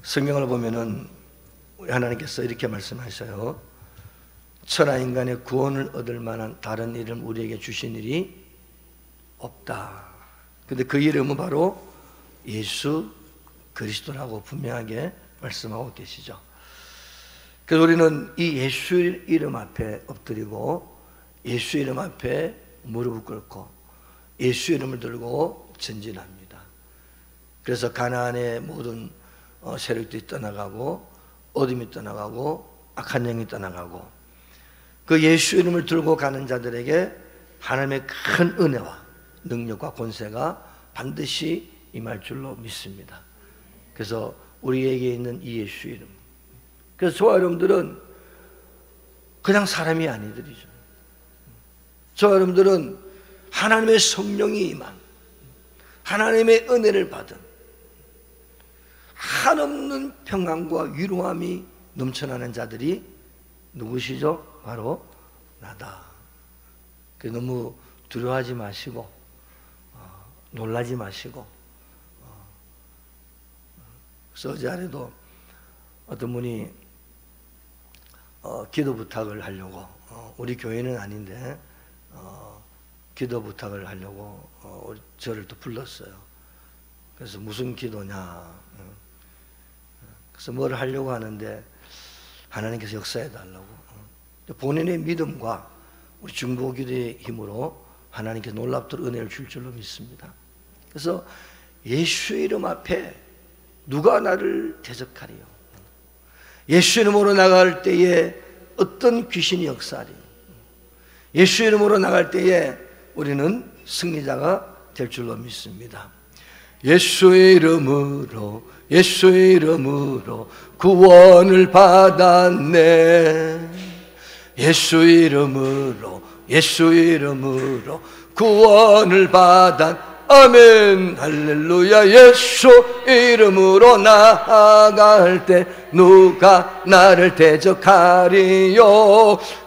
성경을 보면은 우리 하나님께서 이렇게 말씀하셔요. 천하 인간의 구원을 얻을 만한 다른 이름 우리에게 주신 일이 없다. 근데 그 이름은 바로 예수 그리스도라고 분명하게 말씀하고 계시죠. 그래서 우리는 이 예수 이름 앞에 엎드리고 예수 이름 앞에 무릎을 꿇고 예수 이름을 들고 전진합니다. 그래서 가나안의 모든 세력들이 떠나가고 어둠이 떠나가고 악한 영이 떠나가고 그 예수 이름을 들고 가는 자들에게 하나님의 큰 은혜와 능력과 권세가 반드시 임할 줄로 믿습니다. 그래서 우리에게 있는 이 예수 이름, 그래서 저와 여러분들은 그냥 사람이 아니들이죠. 저와 여러분들은 하나님의 성령이 임한, 하나님의 은혜를 받은 한없는 평안과 위로함이 넘쳐나는 자들이 누구시죠? 바로 나다. 너무 두려워하지 마시고 놀라지 마시고. 그래서 어제 아래도 어떤 분이 기도 부탁을 하려고, 우리 교회는 아닌데 기도 부탁을 하려고 저를 또 불렀어요. 그래서 무슨 기도냐, 그래서 뭘 하려고 하는데 하나님께서 역사해 달라고. 본인의 믿음과 우리 중보기도의 힘으로 하나님께서 놀랍도록 은혜를 줄 줄로 믿습니다. 그래서 예수 이름 앞에 누가 나를 대적하리요? 예수 이름으로 나갈 때에 어떤 귀신이 역사하리요? 예수 이름으로 나갈 때에 우리는 승리자가 될 줄로 믿습니다. 예수의 이름으로, 예수의 이름으로 구원을 받았네. 예수의 이름으로, 예수의 이름으로 구원을 받았네. 아멘 할렐루야. 예수 이름으로 나아갈 때 누가 나를 대적하리요?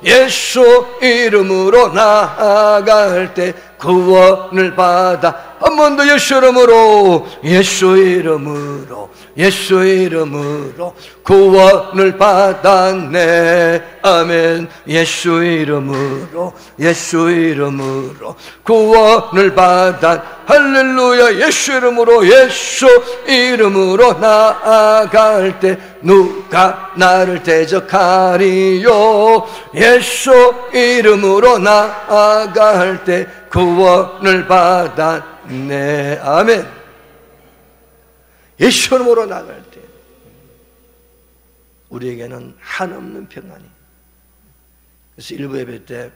예수 이름으로 나아갈 때 구원을 받아. 한 번 더 예수 이름으로, 예수 이름으로, 예수 이름으로 구원을 받았네. 아멘. 예수 이름으로, 예수 이름으로 구원을 받았. 할렐루야. 예수 이름으로, 예수 이름으로 나아갈 때 누가 나를 대적하리요? 예수 이름으로 나아갈 때 구원을 받았네. 아멘. 예수 이름으로 나갈 때 우리에게는 한없는 평안이. 그래서 일부 예배 때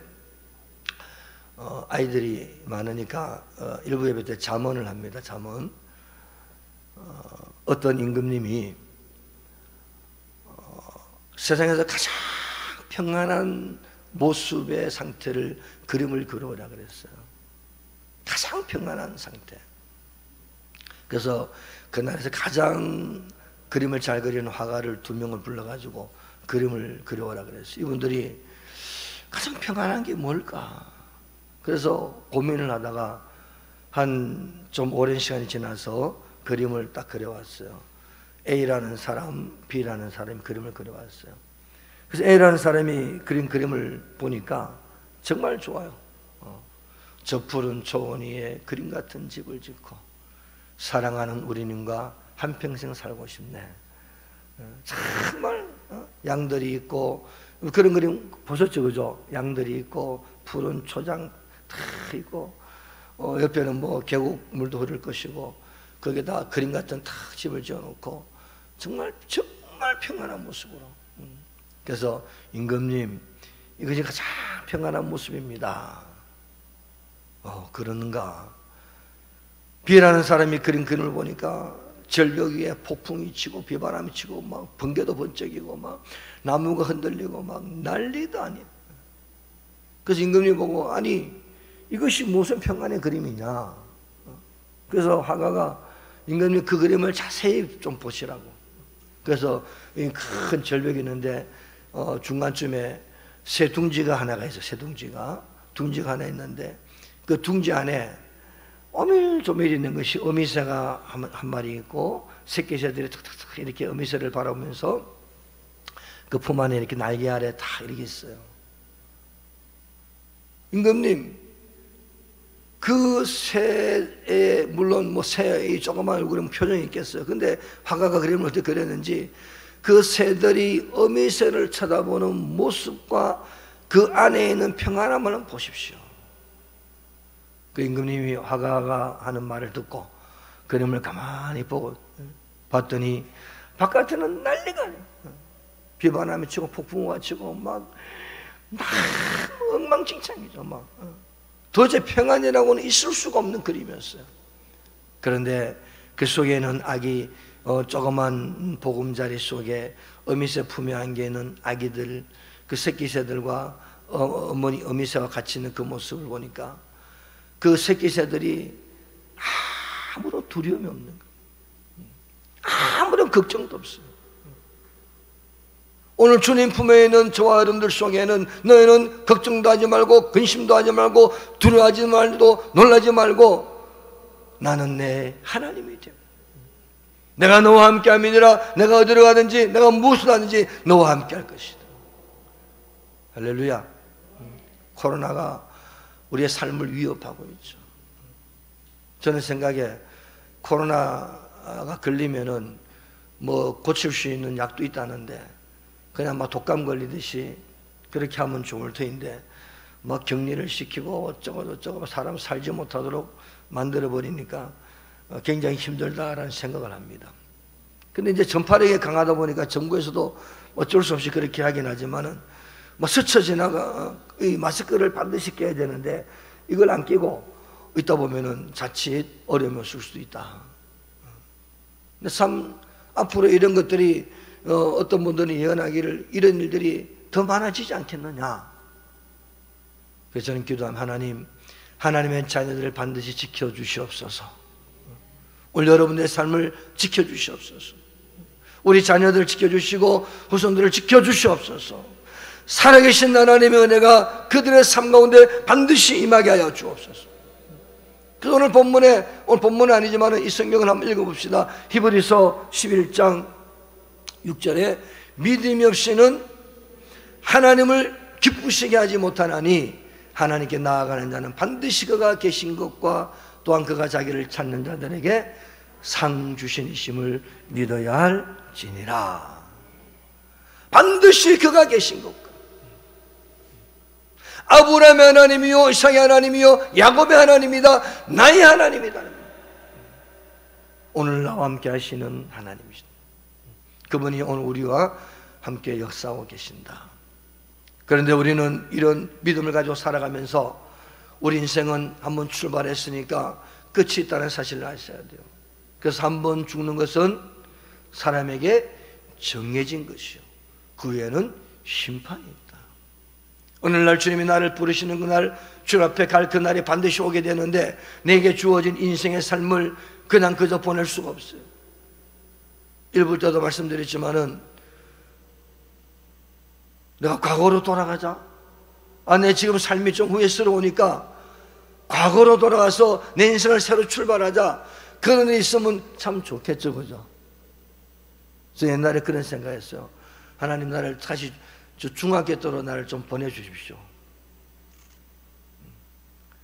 아이들이 많으니까 일부 예배 때 잠언을 합니다. 잠언. 어떤 임금님이 세상에서 가장 평안한 모습의 상태를 그림을 그려오라 그랬어요. 가장 평안한 상태. 그래서 그날에서 가장 그림을 잘 그리는 화가를 2명을 불러가지고 그림을 그려오라 그랬어요. 이분들이 가장 평안한 게 뭘까? 그래서 고민을 하다가 한 좀 오랜 시간이 지나서 그림을 딱 그려왔어요. A라는 사람, B라는 사람이 그림을 그려왔어요. 그래서 A라는 사람이 그린 그림을 보니까 정말 좋아요. 저 푸른 초원 위에 그림 같은 집을 짓고 사랑하는 우리님과 한평생 살고 싶네. 정말 양들이 있고, 그런 그림 보셨죠? 그죠? 양들이 있고 푸른 초장 다 있고 옆에는 뭐 계곡물도 흐를 것이고 거기다 그림 같은 탁 집을 지어놓고 정말 평안한 모습으로. 그래서 임금님, 이것이 가장 평안한 모습입니다. 그러는가? B라는 사람이 그린 그림을 보니까 절벽 위에 폭풍이 치고 비바람이 치고 막 번개도 번쩍이고 막 나무가 흔들리고 막 난리도 아니에요. 그래서 임금님 보고, 아니 이것이 무슨 평안의 그림이냐? 그래서 화가가 임금님 그 그림을 자세히 좀 보시라고. 그래서 큰 절벽이 있는데 중간쯤에 새 둥지가 하나가 있어. 새 둥지가 하나 있는데 그 둥지 안에 오밀조밀 있는 것이 어미새가 한 마리 있고 새끼새들이 툭툭툭 이렇게 어미새를 바라보면서 그 품 안에 이렇게 날개 아래 다 이렇게 있어요. 임금님, 그 새의 물론 뭐 새의 조그만 얼굴에 표정이 있겠어요. 근데 화가가 그림을 어떻게 그렸는지 그 새들이 어미새를 쳐다보는 모습과 그 안에 있는 평안함을 보십시오. 그 임금님이 화가가 하는 말을 듣고 그림을 가만히 보고 봤더니 바깥에는 난리가 아니에요. 비바람이 치고 폭풍우가 치고 막 엉망진창이죠. 막 도저히 평안이라고는 있을 수가 없는 그림이었어요. 그런데 그 속에는 아기 조그만 보금자리 속에 어미새 품에 안겨 있는 아기들, 그 새끼새들과 어머니 어미새와 같이 있는 그 모습을 보니까 그 새끼새들이 아무런 두려움이 없는 거예요. 아무런 걱정도 없어요. 오늘 주님 품에 있는 저와 여러분들 속에는 너희는 걱정도 하지 말고 근심도 하지 말고 두려워하지 말고 놀라지 말고 나는 내 하나님이 되고 내가 너와 함께 함이니라. 내가 어디로 가든지 내가 무엇을 하든지 너와 함께 할 것이다. 할렐루야. 코로나가 우리의 삶을 위협하고 있죠. 저는 생각에 코로나가 걸리면은 뭐 고칠 수 있는 약도 있다는데 그냥 막 독감 걸리듯이 그렇게 하면 좋을 터인데 막 격리를 시키고 어쩌고 사람 살지 못하도록 만들어 버리니까 굉장히 힘들다라는 생각을 합니다. 근데 이제 전파력이 강하다 보니까 정부에서도 어쩔 수 없이 그렇게 하긴 하지만은 뭐 스쳐 지나가 이 마스크를 반드시 껴야 되는데 이걸 안 끼고 있다 보면은 자칫 어려움이 없을 수도 있다. 근데 참 앞으로 이런 것들이 어떤 분들은 예언하기를 이런 일들이 더 많아지지 않겠느냐. 그래서 저는 기도합니다. 하나님, 하나님의 자녀들을 반드시 지켜주시옵소서. 오늘 여러분의 삶을 지켜주시옵소서. 우리 자녀들을 지켜주시고 후손들을 지켜주시옵소서. 살아계신 하나님의 은혜가 그들의 삶 가운데 반드시 임하게 하여 주옵소서. 그래서 오늘 본문은 아니지만 이 성경을 한번 읽어봅시다. 히브리서 11장 6절에 믿음이 없이는 하나님을 기쁘시게 하지 못하나니 하나님께 나아가는 자는 반드시 그가 계신 것과 또한 그가 자기를 찾는 자들에게 상 주시니심을 믿어야 할지니라. 반드시 그가 계신 것과 아브라함의 하나님이요 이삭의 하나님이요 야곱의 하나님이다. 나의 하나님이다. 오늘 나와 함께 하시는 하나님이시다. 그분이 오늘 우리와 함께 역사하고 계신다. 그런데 우리는 이런 믿음을 가지고 살아가면서 우리 인생은 한번 출발했으니까 끝이 있다는 사실을 아셔야 돼요. 그래서 한번 죽는 것은 사람에게 정해진 것이요 그 후에는 심판이 있다. 오늘날 주님이 나를 부르시는 그날 주 앞에 갈 그날이 반드시 오게 되는데 내게 주어진 인생의 삶을 그냥 그저 보낼 수가 없어요. 일부 때도 말씀드렸지만은 내가 과거로 돌아가자. 내 지금 삶이 좀 후회스러우니까 과거로 돌아가서 내 인생을 새로 출발하자. 그런 일이 있으면 참 좋겠죠, 그죠? 그래서 옛날에 그런 생각했어요. 하나님 나를 다시 중학교 때로 나를 좀 보내주십시오.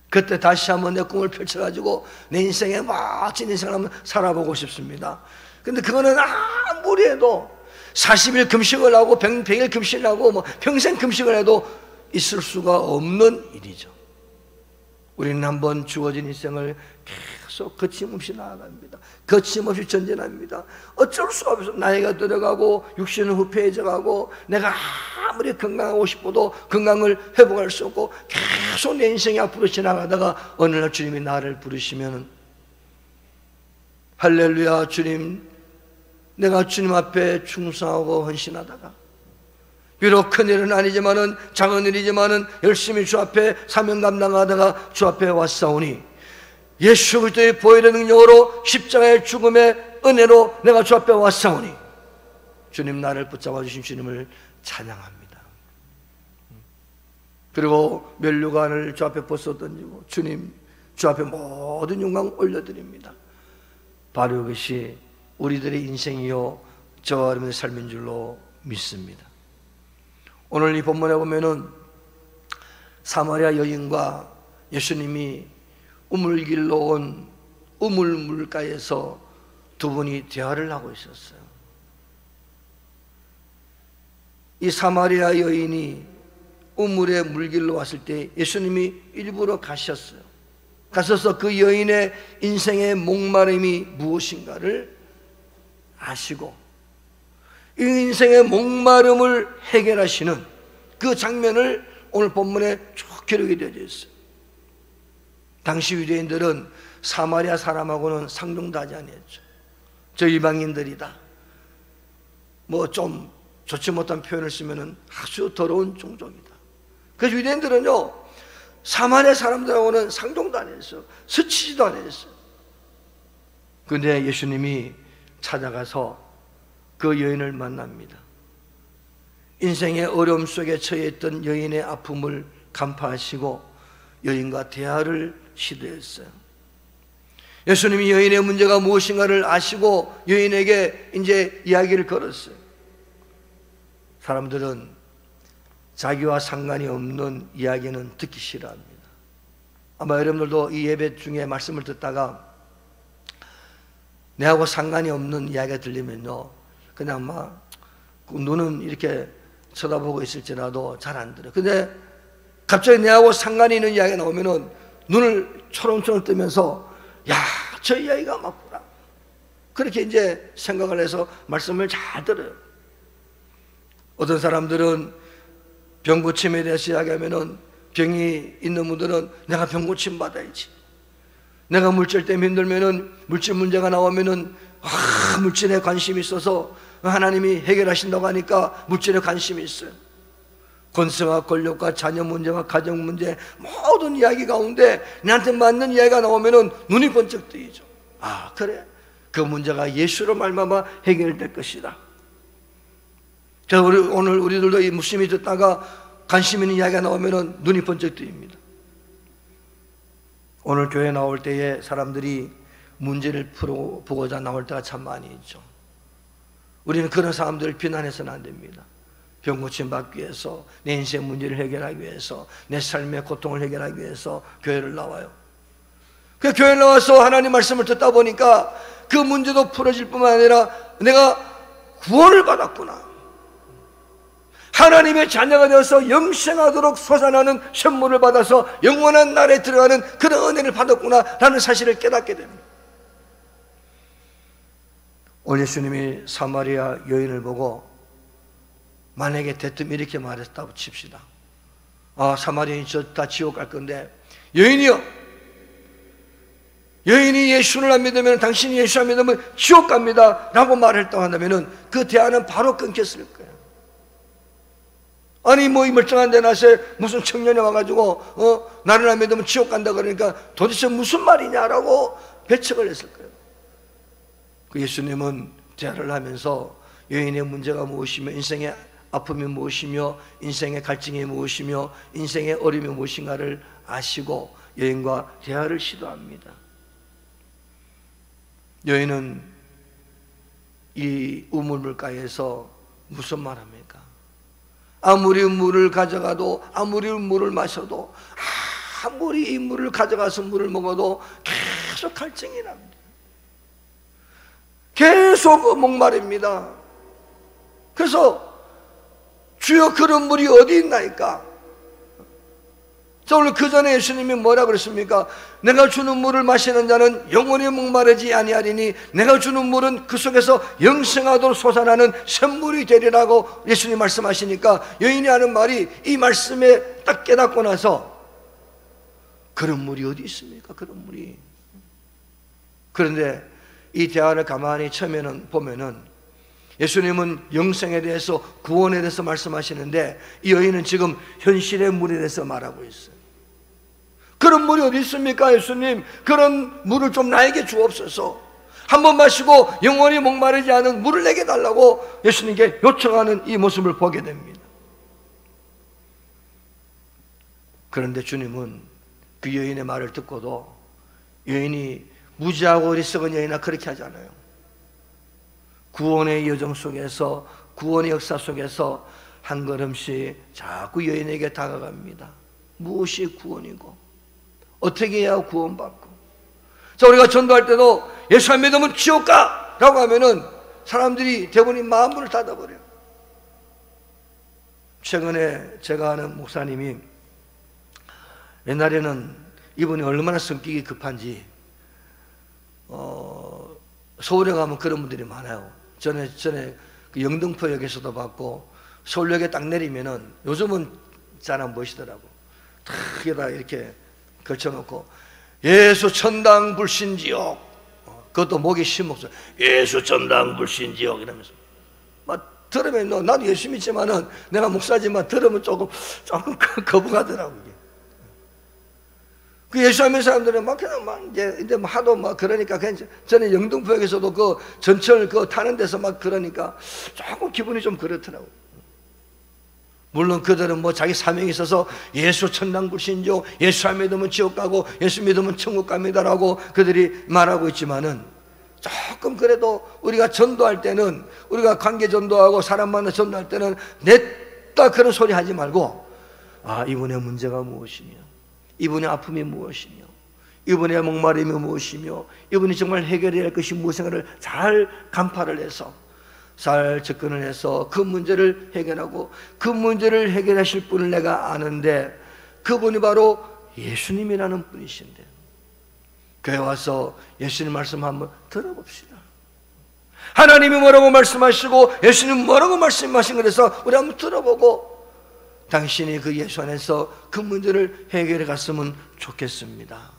그때 다시 한번 내 꿈을 펼쳐가지고 내 인생에 멋진 인생을 한번 살아보고 싶습니다. 근데 그거는 아무리 해도 40일 금식을 하고 100일 금식을 하고 뭐 평생 금식을 해도 있을 수가 없는 일이죠. 우리는 한번 주어진 인생을 계속 거침없이 나아갑니다. 거침없이 전진합니다. 어쩔 수가 없어요. 나이가 들어가고 육신은 후패해져가고 내가 아무리 건강하고 싶어도 건강을 회복할 수 없고 계속 내 인생이 앞으로 지나가다가 어느 날 주님이 나를 부르시면 할렐루야 주님, 내가 주님 앞에 충성하고 헌신하다가 비록 큰일은 아니지만은 작은 일이지만은 열심히 주 앞에 사명 감당하다가 주 앞에 왔사오니 예수 그리스도의 보혈의 능력으로 십자가의 죽음의 은혜로 내가 주 앞에 왔사오니 주님 나를 붙잡아 주신 주님을 찬양합니다. 그리고 면류관을 주 앞에 벗어 던지고 주님 주 앞에 모든 영광 올려드립니다. 바로 이것이 우리들의 인생이요 저와 여러분의 삶인 줄로 믿습니다. 오늘 이 본문에 보면은 사마리아 여인과 예수님이 우물길로 온 우물물가에서 두 분이 대화를 하고 있었어요. 이 사마리아 여인이 우물의 물길로 왔을 때 예수님이 일부러 가셨어요. 가셔서 그 여인의 인생의 목마름이 무엇인가를 아시고 이 인생의 목마름을 해결하시는 그 장면을 오늘 본문에 쭉 기록이 되어 있어요. 당시 유대인들은 사마리아 사람하고는 상종도 하지 아니했죠. 저 이방인들이다. 뭐 좀 좋지 못한 표현을 쓰면은 아주 더러운 종족이다. 그래서 유대인들은요 사마리아 사람들하고는 상종도 안 했어요. 스치지도 안 했어요. 그런데 예수님이 찾아가서 그 여인을 만납니다. 인생의 어려움 속에 처해있던 여인의 아픔을 간파하시고 여인과 대화를 시도했어요. 예수님이 여인의 문제가 무엇인가를 아시고 여인에게 이제 이야기를 걸었어요. 사람들은 자기와 상관이 없는 이야기는 듣기 싫어합니다. 아마 여러분들도 이 예배 중에 말씀을 듣다가 내하고 상관이 없는 이야기가 들리면요 그냥 막 눈은 이렇게 쳐다보고 있을지라도 잘 안 들어요. 근데 갑자기 내하고 상관이 있는 이야기가 나오면은 눈을 초롱초롱 뜨면서 야, 저 이야기가 맞구나. 그렇게 이제 생각을 해서 말씀을 잘 들어요. 어떤 사람들은 병고침에 대해서 이야기하면은 병이 있는 분들은 내가 병고침 받아야지. 내가 물질 때문에 힘들면은 물질 문제가 나오면은 물질에 관심이 있어서 하나님이 해결하신다고 하니까 물질에 관심이 있어요. 권세와 권력과 자녀 문제와 가정 문제 모든 이야기 가운데 나한테 맞는 이야기가 나오면은 눈이 번쩍 뜨이죠. 아 그래 그 문제가 예수로 말미암아 해결될 것이다. 자 오늘 우리들도 이 무심히 듣다가 관심 있는 이야기가 나오면은 눈이 번쩍 뜨입니다. 오늘 교회 나올 때에 사람들이 문제를 풀어보고자 나올 때가 참 많이 있죠. 우리는 그런 사람들을 비난해서는 안 됩니다. 병 고침 받기 위해서 내 인생 문제를 해결하기 위해서 내 삶의 고통을 해결하기 위해서 교회를 나와요. 그 교회를 나와서 하나님 말씀을 듣다 보니까 그 문제도 풀어질 뿐만 아니라 내가 구원을 받았구나, 하나님의 자녀가 되어서 영생하도록 솟아나는 선물을 받아서 영원한 날에 들어가는 그런 은혜를 받았구나 라는 사실을 깨닫게 됩니다. 오늘 예수님이 사마리아 여인을 보고 만약에 대뜸 이렇게 말했다고 칩시다. 아 사마리아인이 저 다 지옥 갈 건데 여인이요, 여인이 예수를 안 믿으면 당신이 예수 안 믿으면 지옥 갑니다 라고 말했다고 한다면 그 대화는 바로 끊겼을 거예요. 아니 뭐 이 멀쩡한 데 나서 무슨 청년이 와가지고 나를 안 믿으면 지옥 간다 그러니까 도대체 무슨 말이냐라고 배척을 했을 거예요. 그 예수님은 대화를 하면서 여인의 문제가 무엇이며 인생의 아픔이 무엇이며 인생의 갈증이 무엇이며 인생의 어려움이 무엇인가를 아시고 여인과 대화를 시도합니다. 여인은 이 우물물가에서 무슨 말합니까? 아무리 물을 가져가도 아무리 물을 마셔도 아무리 이 물을 가져가서 물을 먹어도 계속 갈증이 납니다. 계속 목마릅니다. 그래서 주여 그런 물이 어디 있나이까? 자 오늘 그 전에 예수님이 뭐라 그랬습니까? 내가 주는 물을 마시는 자는 영원히 목마르지 아니하리니 내가 주는 물은 그 속에서 영생하도록 솟아나는 샘물이 되리라고 예수님 말씀하시니까 여인이 하는 말이 이 말씀에 딱 깨닫고 나서 그런 물이 어디 있습니까? 그런 물이. 그런데 이 대화를 가만히 처음에는 보면은 예수님은 영생에 대해서 구원에 대해서 말씀하시는데 이 여인은 지금 현실의 물에 대해서 말하고 있어요. 그런 물이 어디 있습니까? 예수님 그런 물을 좀 나에게 주옵소서. 한 번 마시고 영원히 목마르지 않은 물을 내게 달라고 예수님께 요청하는 이 모습을 보게 됩니다. 그런데 주님은 그 여인의 말을 듣고도 여인이 무지하고 어리석은 여인아 그렇게 하잖아요. 구원의 여정 속에서, 구원의 역사 속에서 한 걸음씩 자꾸 여인에게 다가갑니다. 무엇이 구원이고 어떻게 해야 구원받고. 자, 우리가 전도할 때도 예수 안 믿으면 지옥 가! 라고 하면은 사람들이 대부분이 마음문을 닫아버려요. 최근에 제가 아는 목사님이, 옛날에는 이분이 얼마나 성격이 급한지 서울에 가면 그런 분들이 많아요. 전에 그 영등포역에서도 봤고, 서울역에 딱 내리면은, 요즘은 잘 안 보이시더라고. 탁 여기다 이렇게 걸쳐놓고 예수 천당 불신지옥, 그것도 목에 신 목소리, 예수 천당 불신지옥 이러면서 막 들으면, 나도 예수 믿지만은 내가 목사지만 들으면 조금 거부가더라고. 그 예수 안 믿는 사람들은 막 그냥 막 이제 뭐 하도 막 그러니까, 그냥 전에 영등포역에서도 그 전철 그 타는 데서 막 그러니까 조금 기분이 좀 그렇더라고. 물론 그들은 뭐 자기 사명이 있어서 예수 천당 불신지옥, 예수 안 믿으면 지옥 가고 예수 믿으면 천국 갑니다라고 그들이 말하고 있지만은, 조금 그래도 우리가 전도할 때는, 우리가 관계 전도하고 사람 만나 전도할 때는 냈다 그런 소리 하지 말고, 아, 이분의 문제가 무엇이며, 이분의 아픔이 무엇이며, 이분의 목마름이 무엇이며, 이분이 정말 해결해야 할 것이 무엇인가를 잘 간파를 해서, 잘 접근을 해서 그 문제를 해결하고, 그 문제를 해결하실 분을 내가 아는데 그분이 바로 예수님이라는 분이신데, 교회 와서 예수님 말씀 한번 들어봅시다. 하나님이 뭐라고 말씀하시고 예수님 뭐라고 말씀하신 것에서 우리 한번 들어보고, 당신이 그 예수 안에서 그 문제를 해결해 갔으면 좋겠습니다.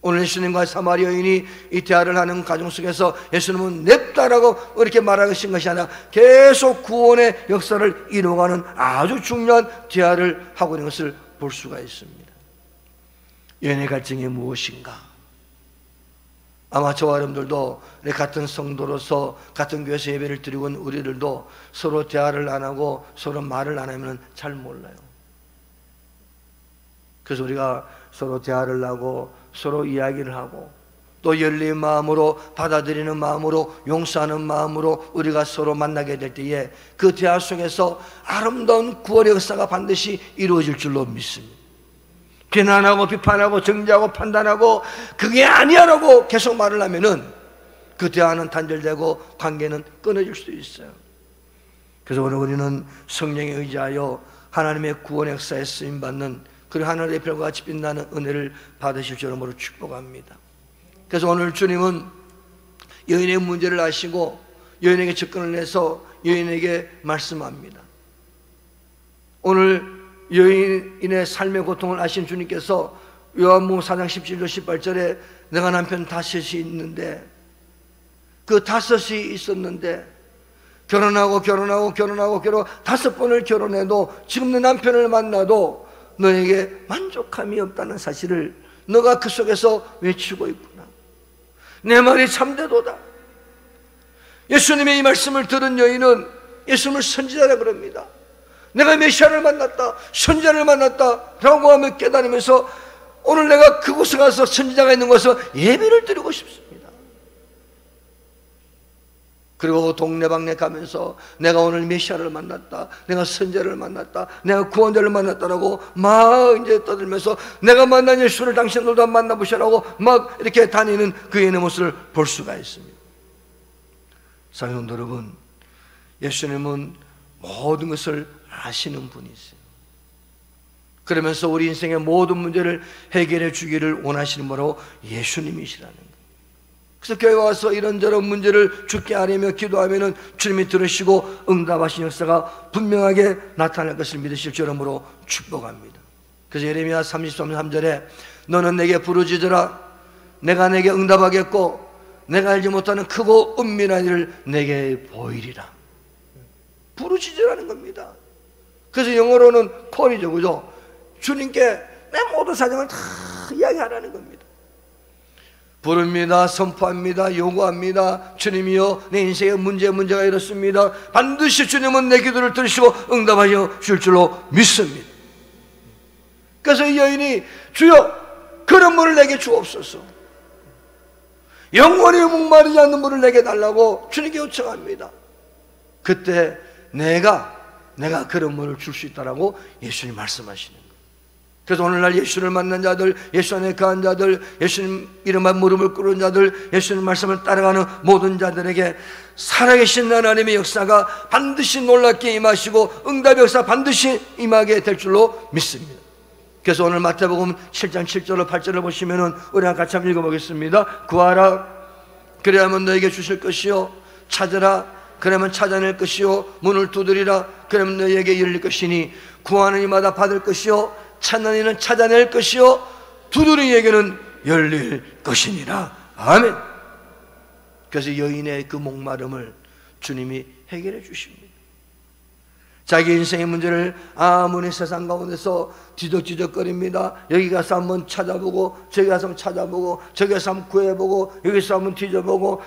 오늘 예수님과 사마리아 여인이 이 대화를 하는 과정 속에서 예수님은 냅다라고 이렇게 말하신 것이 아니라 계속 구원의 역사를 이루어가는 아주 중요한 대화를 하고 있는 것을 볼 수가 있습니다. 여인의 갈증이 무엇인가? 아마 저와 여러분들도 같은 성도로서 같은 교회에서 예배를 드리고 있는 우리들도 서로 대화를 안 하고 서로 말을 안 하면 잘 몰라요. 그래서 우리가 서로 대화를 하고 서로 이야기를 하고 또 열린 마음으로 받아들이는 마음으로 용서하는 마음으로 우리가 서로 만나게 될 때에 그 대화 속에서 아름다운 구원의 역사가 반드시 이루어질 줄로 믿습니다. 비난하고 비판하고 정죄하고 판단하고 그게 아니야라고 계속 말을 하면은 그 대화는 단절되고 관계는 끊어질 수도 있어요. 그래서 오늘 우리는 성령에 의지하여 하나님의 구원의 역사에 쓰임받는, 그리고 하늘의 별과 같이 빛나는 은혜를 받으실 줄 여러모로 축복합니다. 그래서 오늘 주님은 여인의 문제를 아시고 여인에게 접근을 해서 여인에게 말씀합니다. 오늘 여인의 삶의 고통을 아신 주님께서 요한복음 4장 17절 18절에 내가 남편 다섯이 있는데, 그 다섯이 있었는데 결혼하고 5번을 결혼해도 지금 내 남편을 만나도 너에게 만족함이 없다는 사실을 너가 그 속에서 외치고 있구나. 내 말이 참되도다. 예수님의 이 말씀을 들은 여인은 예수님을 선지자라 그럽니다. 내가 메시아를 만났다, 선지자를 만났다 라고 하며 깨달으면서 오늘 내가 그곳에 가서 선지자가 있는 곳에서 예배를 드리고 싶습니다. 그리고 동네방네 가면서 내가 오늘 메시아를 만났다, 내가 선지자를 만났다, 내가 구원자를 만났다라고 막 이제 떠들면서 내가 만난 예수를 당신들도 한번 만나보시라고 막 이렇게 다니는 그 여인의 모습을 볼 수가 있습니다. 사랑하는 여러분, 예수님은 모든 것을 아시는 분이세요. 그러면서 우리 인생의 모든 문제를 해결해 주기를 원하시는 분으로 예수님이시라는 거예요. 그래서 교회 와서 이런저런 문제를 주께 아뢰며 기도하면은 주님이 들으시고 응답하신 역사가 분명하게 나타날 것을 믿으실 줄 여러모로 축복합니다. 그래서 예레미야 33절에 너는 내게 부르짖으라, 내가 내게 응답하겠고 내가 알지 못하는 크고 은밀한 일을 내게 보이리라. 부르짖으라는 겁니다. 그래서 영어로는 콜이죠, 그죠? 주님께 내 모든 사정을 다 이야기하라는 겁니다. 부릅니다, 선포합니다, 요구합니다. 주님이여, 내 인생의 문제가 이렇습니다. 반드시 주님은 내 기도를 들으시고 응답하여 줄 줄로 믿습니다. 그래서 이 여인이 주여 그런 분을 내게 주옵소서, 영원히 목마르지 않는 물을 내게 달라고 주님께 요청합니다. 그때 내가 그런 물을 줄 수 있다라고 예수님 말씀하시는 거예요. 그래서 오늘날 예수를 만난 자들, 예수 안에 거한 자들, 예수님 이름만 무릎을 꿇은 자들, 예수님 말씀을 따라가는 모든 자들에게 살아계신 하나님의 역사가 반드시 놀랍게 임하시고 응답의 역사 반드시 임하게 될 줄로 믿습니다. 그래서 오늘 마태복음 7장 7절로 8절을 보시면은 우리 같이 한번 읽어보겠습니다. 구하라 그래야만 너에게 주실 것이요, 찾으라 그러면 찾아낼 것이요, 문을 두드리라 그러면 너에게 열릴 것이니 구하는 이마다 받을 것이요, 찾는 이는 찾아낼 것이요, 두드리는 이에게는 열릴 것이니라. 아멘. 그래서 여인의 그 목마름을 주님이 해결해 주십니다. 자기 인생의 문제를 아무리 세상 가운데서 뒤적뒤적거립니다. 여기 가서 한번 찾아보고 저기 가서 한번 찾아보고 저기 가서 한번 구해보고 여기서 한번 뒤져보고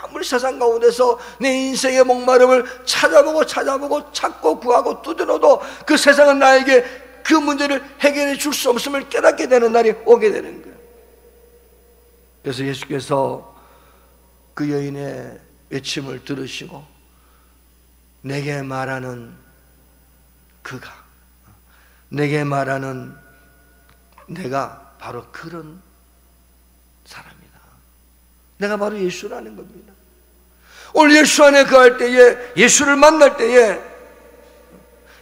아무리 세상 가운데서 내 인생의 목마름을 찾아보고 찾고 구하고 두드려도 그 세상은 나에게 그 문제를 해결해 줄 수 없음을 깨닫게 되는 날이 오게 되는 거예요. 그래서 예수께서 그 여인의 외침을 들으시고 내게 말하는 그가, 내게 말하는 내가 바로 그런 사람이다. 내가 바로 예수라는 겁니다. 오늘 예수 안에 거할 때에, 예수를 만날 때에,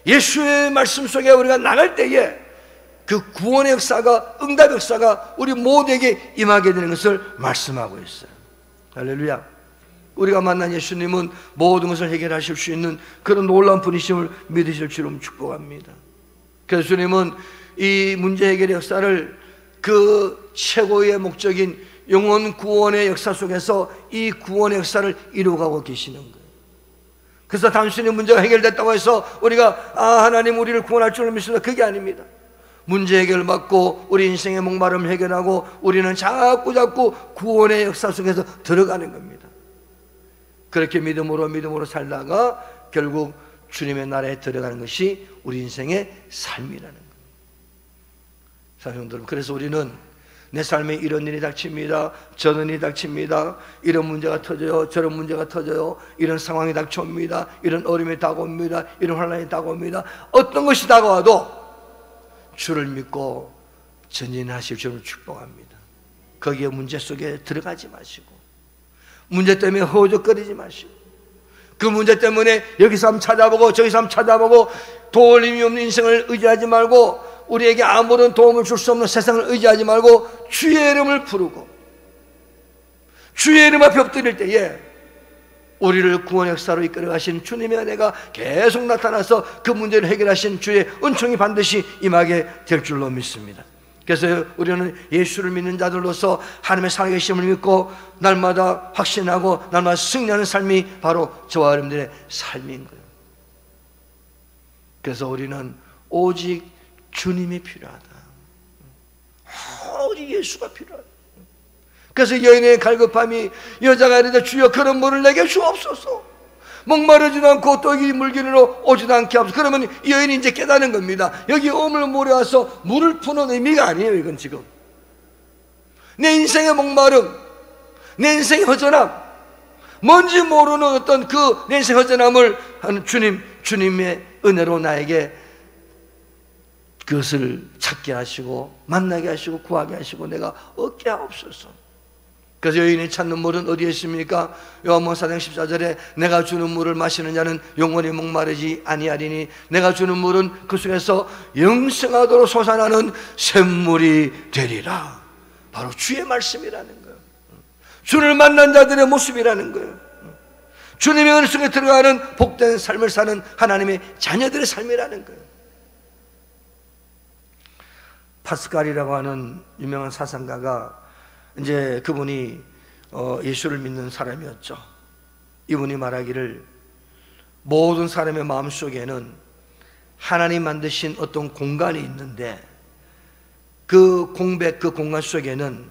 예수의 말씀 속에 우리가 나갈 때에 그 구원의 역사가, 응답의 역사가 우리 모두에게 임하게 되는 것을 말씀하고 있어요. 할렐루야. 우리가 만난 예수님은 모든 것을 해결하실 수 있는 그런 놀라운 분이심을 믿으실 줄로 축복합니다. 그래서 주님은 이 문제 해결의 역사를 그 최고의 목적인 영혼 구원의 역사 속에서 이 구원의 역사를 이루어가고 계시는 거예요. 그래서 단순히 문제가 해결됐다고 해서 우리가 하나님 우리를 구원할 줄로 믿습니다. 그게 아닙니다. 문제 해결을 받고 우리 인생의 목마름을 해결하고 우리는 자꾸 구원의 역사 속에서 들어가는 겁니다. 그렇게 믿음으로 살다가 결국 주님의 나라에 들어가는 것이 우리 인생의 삶이라는 겁니다. 사랑하는 여러분, 그래서 우리는 내 삶에 이런 일이 닥칩니다, 저런 일이 닥칩니다, 이런 문제가 터져요, 저런 문제가 터져요, 이런 상황이 닥쳐옵니다, 이런 어려움이 다가옵니다, 이런 환난이 다가옵니다. 어떤 것이 다가와도 주를 믿고 전진하실 줄을 축복합니다. 거기에 문제 속에 들어가지 마시고, 문제 때문에 허우적거리지 마시고, 그 문제 때문에 여기서 한번 찾아보고 저기서 한번 찾아보고 도움이 없는 인생을 의지하지 말고, 우리에게 아무런 도움을 줄 수 없는 세상을 의지하지 말고 주의 이름을 부르고 주의 이름 앞에 엎드릴 때에 우리를 구원 역사로 이끌어 가신 주님의 은혜가 계속 나타나서 그 문제를 해결하신 주의 은총이 반드시 임하게 될 줄로 믿습니다. 그래서 우리는 예수를 믿는 자들로서 하나님의 살아계심을 믿고 날마다 확신하고 날마다 승리하는 삶이 바로 저와 여러분들의 삶인 거예요. 그래서 우리는 오직 주님이 필요하다. 오직 예수가 필요하다. 그래서 여인의 갈급함이, 여자가 이르되 주여 그런 물을 내게 주옵소서. 목마르지도 않고 또 이 물기로 오지도 않게 하옵소서. 그러면 여인이 이제 깨닫는 겁니다. 여기 오물 물에 와서 물을 푸는 의미가 아니에요. 이건 지금 내 인생의 목마름, 내 인생의 허전함, 뭔지 모르는 어떤 그 내 인생의 허전함을 하는 주님의 은혜로 나에게 그것을 찾게 하시고 만나게 하시고 구하게 하시고 내가 얻게 하옵소서. 그래서 여인이 찾는 물은 어디에 있습니까? 요한복음 4장 14절에 내가 주는 물을 마시는 자는 영원히 목마르지 아니하리니 내가 주는 물은 그 속에서 영생하도록 솟아나는 샘물이 되리라. 바로 주의 말씀이라는 거예요. 주를 만난 자들의 모습이라는 거예요. 주님의 은혜 속에 들어가는 복된 삶을 사는 하나님의 자녀들의 삶이라는 거예요. 파스칼이라고 하는 유명한 사상가가 이제 그분이 예수를 믿는 사람이었죠. 이분이 말하기를 모든 사람의 마음속에는 하나님 만드신 어떤 공간이 있는데 그 공간 속에는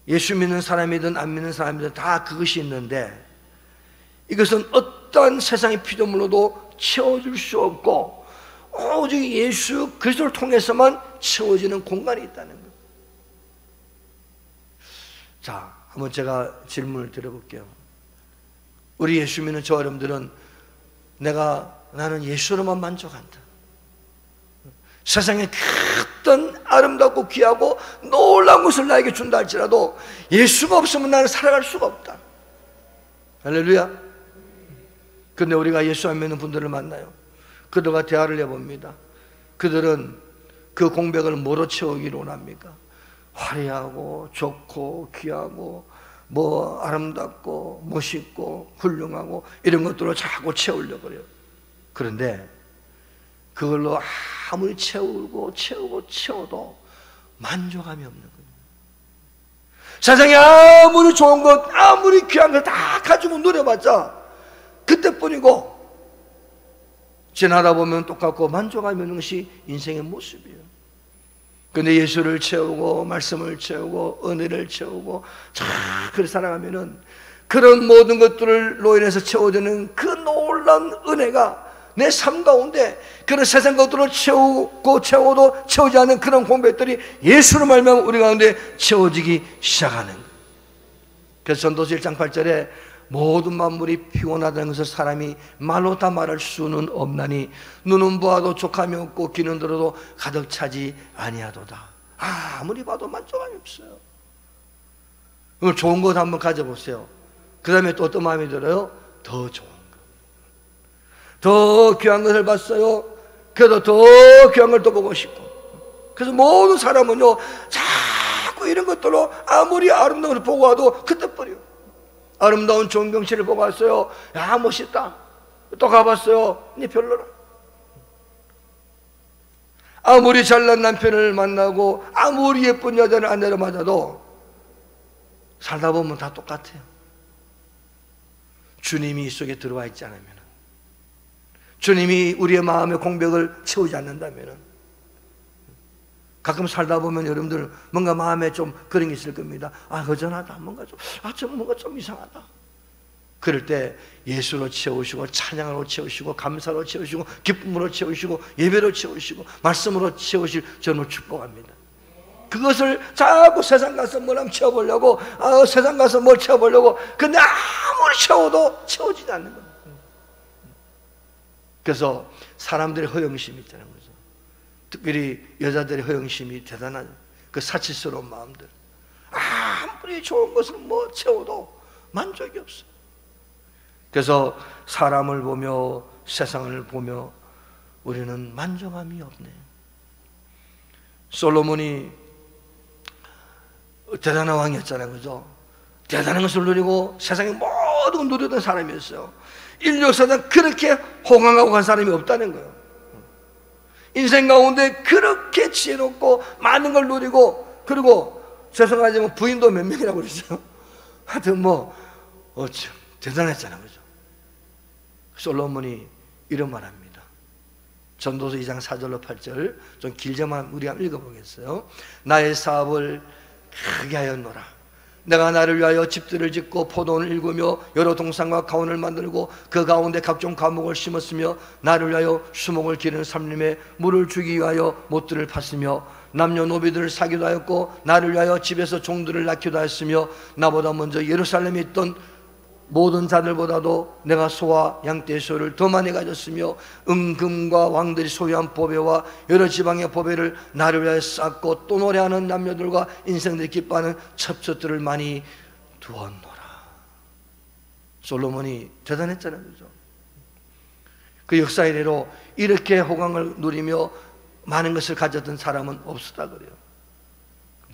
예수 믿는 사람이든 안 믿는 사람이든 다 그것이 있는데 이것은 어떠한 세상의 피조물로도 채워줄 수 없고 오직 예수 그리스도를 통해서만 채워지는 공간이 있다는 것. 자, 한번 제가 질문을 드려볼게요. 우리 예수 믿는 저 여러분들은 나는 예수로만 만족한다. 세상에 어떤 아름답고 귀하고 놀라운 것을 나에게 준다 할지라도 예수가 없으면 나는 살아갈 수가 없다. 할렐루야. 근데 우리가 예수 안 믿는 분들을 만나요. 그들과 대화를 해봅니다. 그들은 그 공백을 뭐로 채우기를 원합니까? 화려하고 좋고 귀하고 뭐 아름답고 멋있고 훌륭하고 이런 것들로 자꾸 채우려고 그래요. 그런데 그걸로 아무리 채워도 만족함이 없는 거예요. 세상에 아무리 좋은 것, 아무리 귀한 걸 다 가지고 누려봤자 그때뿐이고, 지나다 보면 똑같고 만족함이 없는 것이 인생의 모습이에요. 근데 예수를 채우고 말씀을 채우고 은혜를 채우고 그렇게 살아가면은 그런 모든 것들로 인해서 채워지는 그 놀라운 은혜가 내 삶 가운데 그런 세상 것들로 채워도 채우지 않는 그런 공백들이 예수로 말미암아 우리 가운데 채워지기 시작하는 거예요. 그래서 전도서 1장 8절에 모든 만물이 피곤하다는 것을 사람이 말로 다 말할 수는 없나니 눈은 보아도 족함이 없고 귀는 들어도 가득 차지 아니하도다. 아무리 봐도 만족함이 없어요. 오늘 좋은 것 한번 가져보세요. 그 다음에 또 어떤 마음이 들어요? 더 좋은 것, 더 귀한 것을 봤어요. 그래도 더 귀한 걸 또 보고 싶고. 그래서 모든 사람은요 자꾸 이런 것들로 아무리 아름다운 것을 보고 와도 그때뿐이요. 아름다운 좋은 경치를 보고 왔어요. 야, 멋있다. 또 가봤어요. 니 별로라. 아무리 잘난 남편을 만나고 아무리 예쁜 여자를 아내로 맞아도 살다 보면 다 똑같아요. 주님이 이 속에 들어와 있지 않으면, 주님이 우리의 마음의 공백을 채우지 않는다면, 가끔 살다 보면 여러분들 뭔가 마음에 좀 그런 게 있을 겁니다. 허전하다. 뭔가 좀 이상하다. 그럴 때 예수로 채우시고 찬양으로 채우시고 감사로 채우시고 기쁨으로 채우시고 예배로 채우시고 말씀으로 채우실 저는 축복합니다. 그것을 자꾸 세상 가서 뭘 한번 채워보려고, 세상 가서 뭘 채워보려고, 근데 아무리 채워도 채워지지 않는 겁니다. 그래서 사람들의 허영심이 있다는 거죠. 특별히 여자들의 허영심이 대단하죠. 그 사치스러운 마음들. 아무리 좋은 것을 뭐 채워도 만족이 없어요. 그래서 사람을 보며 세상을 보며 우리는 만족함이 없네요. 솔로몬이 대단한 왕이었잖아요. 그죠? 대단한 것을 누리고 세상의 모든 걸 누리던 사람이었어요. 인류 역사상 그렇게 호강하고 간 사람이 없다는 거예요. 인생 가운데 그렇게 지혜롭고 많은 걸 누리고, 그리고 죄송하지만 부인도 몇 명이라고 그랬어요. 하여튼 대단했잖아요. 그죠? 솔로몬이 이런 말 합니다. 전도서 2장 4절로 8절 좀 길게만 우리가 읽어보겠어요. 나의 사업을 크게 하였노라. 내가 나를 위하여 집들을 짓고 포도원을 일구며 여러 동산과 가온을 만들고 그 가운데 각종 과목을 심었으며 나를 위하여 수목을 기르는 삼림에 물을 주기 위하여 못들을 팠으며 남녀노비들을 사기도 하였고 나를 위하여 집에서 종들을 낳기도 하였으며 나보다 먼저 예루살렘에 있던 모든 자들보다도 내가 소와 양떼의 소를 더 많이 가졌으며 은금과 왕들이 소유한 보배와 여러 지방의 보배를 나를 위하여 쌓고 또 노래하는 남녀들과 인생들이 기뻐하는 첩첩들을 많이 두었노라. 솔로몬이 대단했잖아요. 그죠? 그 역사 이래로 이렇게 호강을 누리며 많은 것을 가졌던 사람은 없었다 그래요.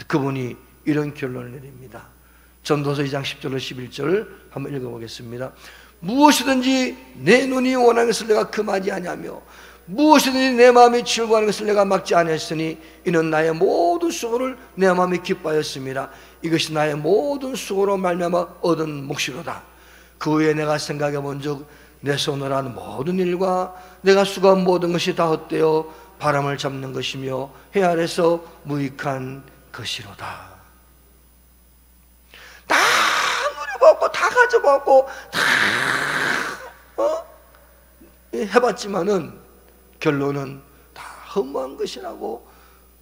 그분이 이런 결론을 내립니다. 전도서 2장 10절로 11절 한번 읽어보겠습니다. 무엇이든지 내 눈이 원하는 것을 내가 금하지 아니하며 무엇이든지 내 마음이 즐거워하는 것을 내가 막지 아니하였으니 이는 나의 모든 수고를 내 마음이 기뻐하였습니다. 이것이 나의 모든 수고로 말미암아 얻은 몫이로다. 그 후에 내가 생각해 본즉 내 손으로 하는 모든 일과 내가 수고한 모든 것이 다 헛되어 바람을 잡는 것이며 해 아래서 무익한 것이로다. 다 누려봤고 다 가져봤고 다 해봤지만은 결론은 다 허무한 것이라고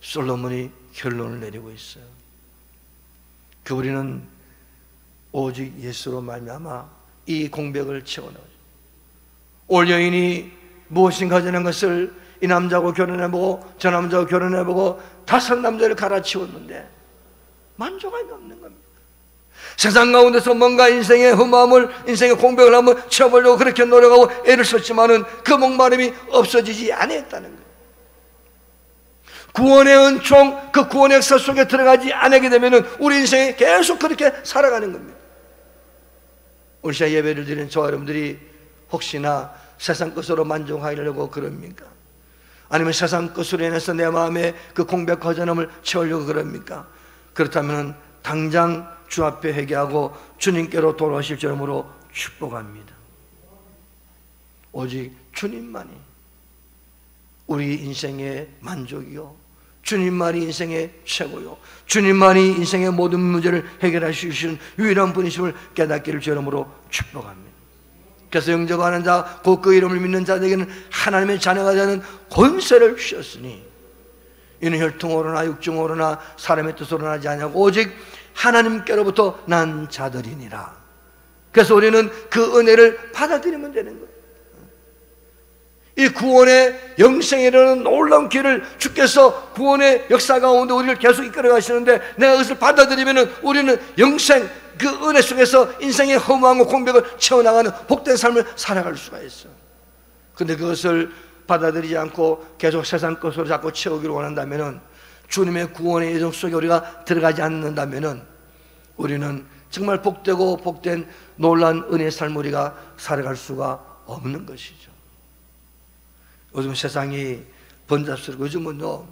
솔로몬이 결론을 내리고 있어요. 우리는 오직 예수로 말미암아 이 공백을 채워넣어요. 올 여인이 무엇인가 하자는 것을 이 남자하고 결혼해보고 저 남자하고 결혼해보고 5 남자를 갈아치웠는데 만족함이 없는 겁니다. 세상 가운데서 뭔가 인생의 허무함을, 인생의 공백을 한번 채워보려고 그렇게 노력하고 애를 썼지만은 그 목마름이 없어지지 않았다는 거예요. 구원의 은총, 그 구원의 역사 속에 들어가지 않게 되면은 우리 인생이 계속 그렇게 살아가는 겁니다. 우리 시간 예배를 드리는 저와 여러분들이 혹시나 세상 것으로 만족하려고 그럽니까? 아니면 세상 것으로 인해서 내 마음에 그 공백 허전함을 채우려고 그럽니까? 그렇다면 당장 주 앞에 회개하고 주님께로 돌아오실 줄로 축복합니다. 오직 주님만이 우리 인생의 만족이요, 주님만이 인생의 최고요, 주님만이 인생의 모든 문제를 해결해 주시는 유일한 분이심을 깨닫기를 주님으로 축복합니다. 그래서 영접하는 자, 곧 그 이름을 믿는 자에게는 하나님의 자녀가 되는 권세를 주셨으니 이는 혈통으로나 육정으로나 사람의 뜻으로 나지 아니하고 오직 하나님께로부터 난 자들이니라. 그래서 우리는 그 은혜를 받아들이면 되는 거예요. 이 구원의 영생이라는 놀라운 길을 주께서 구원의 역사 가운데 우리를 계속 이끌어 가시는데 내가 그것을 받아들이면 우리는 영생, 그 은혜 속에서 인생의 허무함과 공백을 채워나가는 복된 삶을 살아갈 수가 있어요. 그런데 그것을 받아들이지 않고 계속 세상 것으로 자꾸 채우기를 원한다면, 주님의 구원의 예정 속에 우리가 들어가지 않는다면 우리는 정말 복되고 복된 놀라운 은혜의 삶을 우리가 살아갈 수가 없는 것이죠. 요즘 세상이 번잡스럽고, 요즘은요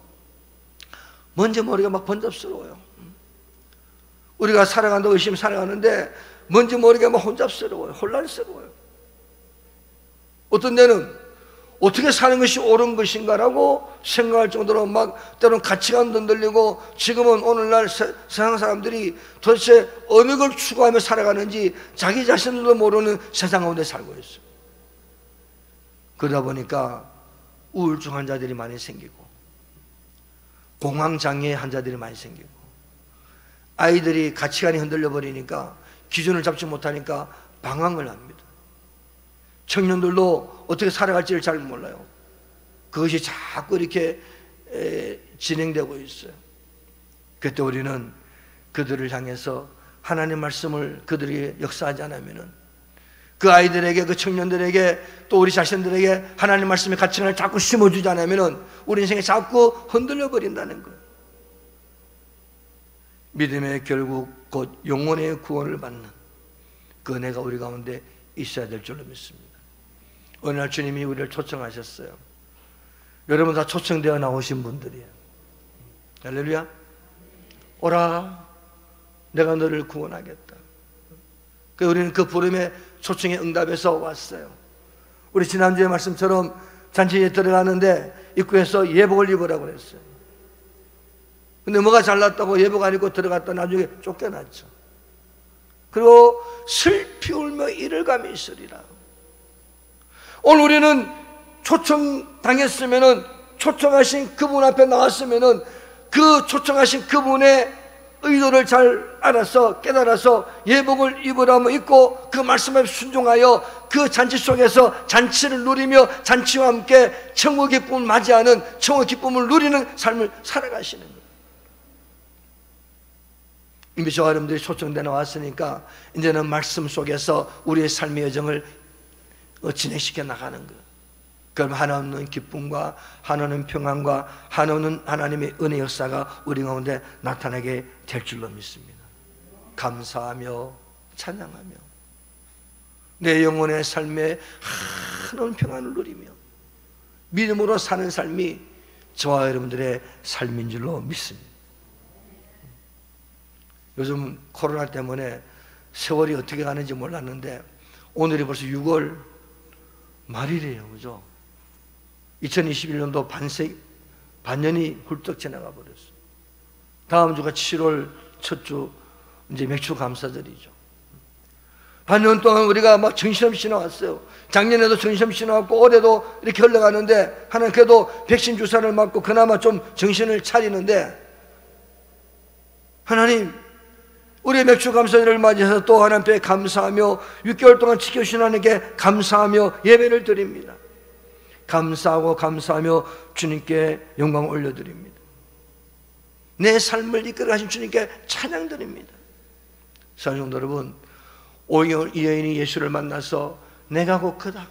뭔지 모르게 막 번잡스러워요. 우리가 살아간다고 열심히 살아가는데 뭔지 모르게 막 혼잡스러워요. 혼란스러워요. 어떤 데는 어떻게 사는 것이 옳은 것인가라고 생각할 정도로 막 때로는 가치관도 흔들리고, 지금은 오늘날 세상 사람들이 도대체 어느 걸 추구하며 살아가는지 자기 자신들도 모르는 세상 가운데 살고 있어요. 그러다 보니까 우울증 환자들이 많이 생기고, 공황장애 환자들이 많이 생기고, 아이들이 가치관이 흔들려 버리니까 기준을 잡지 못하니까 방황을 합니다. 청년들도 어떻게 살아갈지를 잘 몰라요. 그것이 자꾸 이렇게 진행되고 있어요. 그때 우리는 그들을 향해서 하나님 말씀을 그들에게 역사하지 않으면, 그 아이들에게, 그 청년들에게, 또 우리 자신들에게 하나님 말씀의 가치관을 자꾸 심어주지 않으면 우리 인생이 자꾸 흔들려 버린다는 거예요. 믿음의 결국 곧 영혼의 구원을 받는 그 은혜가 우리 가운데 있어야 될 줄로 믿습니다. 어느 날 주님이 우리를 초청하셨어요. 여러분 다 초청되어 나오신 분들이에요. 할렐루야. 오라, 내가 너를 구원하겠다. 우리는 그 부름에 초청에 응답해서 왔어요. 우리 지난주의 말씀처럼 잔치에 들어가는데 입구에서 예복을 입으라고 그랬어요. 근데 뭐가 잘났다고 예복 안 입고 들어갔다 나중에 쫓겨났죠. 그리고 슬피 울며 이를 감히 있으리라. 오늘 우리는 초청당했으면은, 초청하신 그분 앞에 나왔으면은 그 초청하신 그분의 의도를 잘 알아서 깨달아서 예복을 입으라면 입고 그 말씀에 순종하여 그 잔치 속에서 잔치를 누리며 잔치와 함께 천국 기쁨을 맞이하는, 천국 기쁨을 누리는 삶을 살아가시는 거예요. 이미 저와 여러분들이 초청돼 나왔으니까 이제는 말씀 속에서 우리의 삶의 여정을 진행시켜 나가는 거예요. 그럼 한없는 기쁨과 한없는 평안과 한없는 하나님의 은혜 역사가 우리 가운데 나타나게 될 줄로 믿습니다. 감사하며 찬양하며 내 영혼의 삶에 한없는 평안을 누리며 믿음으로 사는 삶이 저와 여러분들의 삶인 줄로 믿습니다. 요즘 코로나 때문에 세월이 어떻게 가는지 몰랐는데 오늘이 벌써 6월 말이래요. 그죠? 2021년도 반년이 훌쩍 지나가 버렸어요. 다음 주가 7월 첫 주, 이제 맥주 감사절이죠. 반년 동안 우리가 막 정신없이 나왔어요. 작년에도 정신없이 나왔고 올해도 이렇게 흘러가는데, 하나님 그래도 백신 주사를 맞고 그나마 좀 정신을 차리는데, 하나님 우리의 맥주 감사절을 맞이해서 또 하나님께 감사하며 6개월 동안 지켜주신 하나님께 감사하며 예배를 드립니다. 감사하고 감사하며 주님께 영광 올려드립니다. 내 삶을 이끌어가신 주님께 찬양드립니다. 사랑하는 성도 여러분, 오늘 이 여인이 예수를 만나서 내가 곧 그다,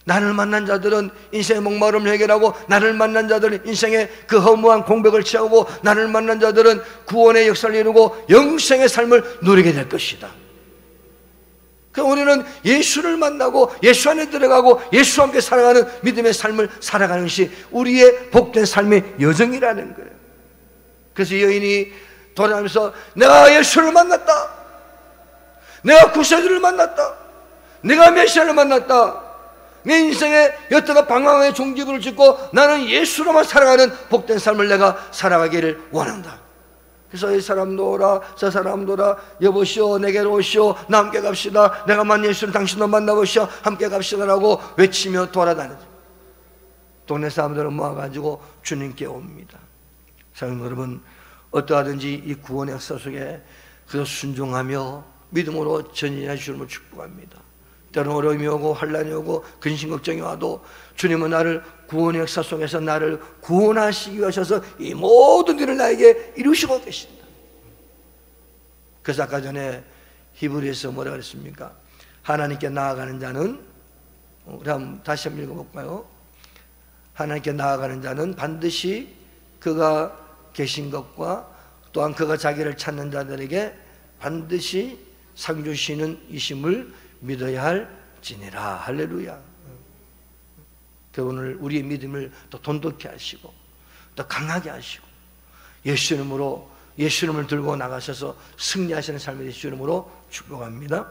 나를 만난 자들은 인생의 목마름을 해결하고, 나를 만난 자들은 인생의 그 허무한 공백을 채우고, 나를 만난 자들은 구원의 역사를 이루고 영생의 삶을 누리게 될 것이다. 그럼 우리는 예수를 만나고 예수 안에 들어가고 예수와 함께 살아가는 믿음의 삶을 살아가는 것이 우리의 복된 삶의 여정이라는 거예요. 그래서 이 여인이 돌아가면서 내가 예수를 만났다, 내가 구세주를 만났다, 내가 메시아를 만났다, 내 인생의 여태가 방황의 종지부를 짓고 나는 예수로만 살아가는 복된 삶을 내가 살아가기를 원한다. 그래서 이 사람도 오라 저 사람도 오라, 여보시오 내게로 오시오, 나 함께 갑시다, 내가 만난 예수를 당신도 만나보시오, 함께 갑시다라고 외치며 돌아다니죠. 동네 사람들은 모아가지고 주님께 옵니다. 사랑하는 여러분, 어떠하든지 이 구원의 역사 속에 그저 순종하며 믿음으로 전진해 주님을 축복합니다. 때로는 어려움이 오고 환난이 오고 근심 걱정이 와도 주님은 나를 구원의 역사 속에서 나를 구원하시기 위하셔서 이 모든 일을 나에게 이루시고 계신다. 그래서 아까 전에 히브리에서 뭐라 그랬습니까? 하나님께 나아가는 자는, 우리 한번 다시 한번 읽어볼까요? 하나님께 나아가는 자는 반드시 그가 계신 것과 또한 그가 자기를 찾는 자들에게 반드시 상 주시는 이심을 믿어야 할지니라. 할렐루야. 오늘 우리의 믿음을 또 돈독히 하시고 또 강하게 하시고 예수 이름으로, 예수 이름을 들고 나가셔서 승리하시는 삶이 되실 이름으로 축복합니다.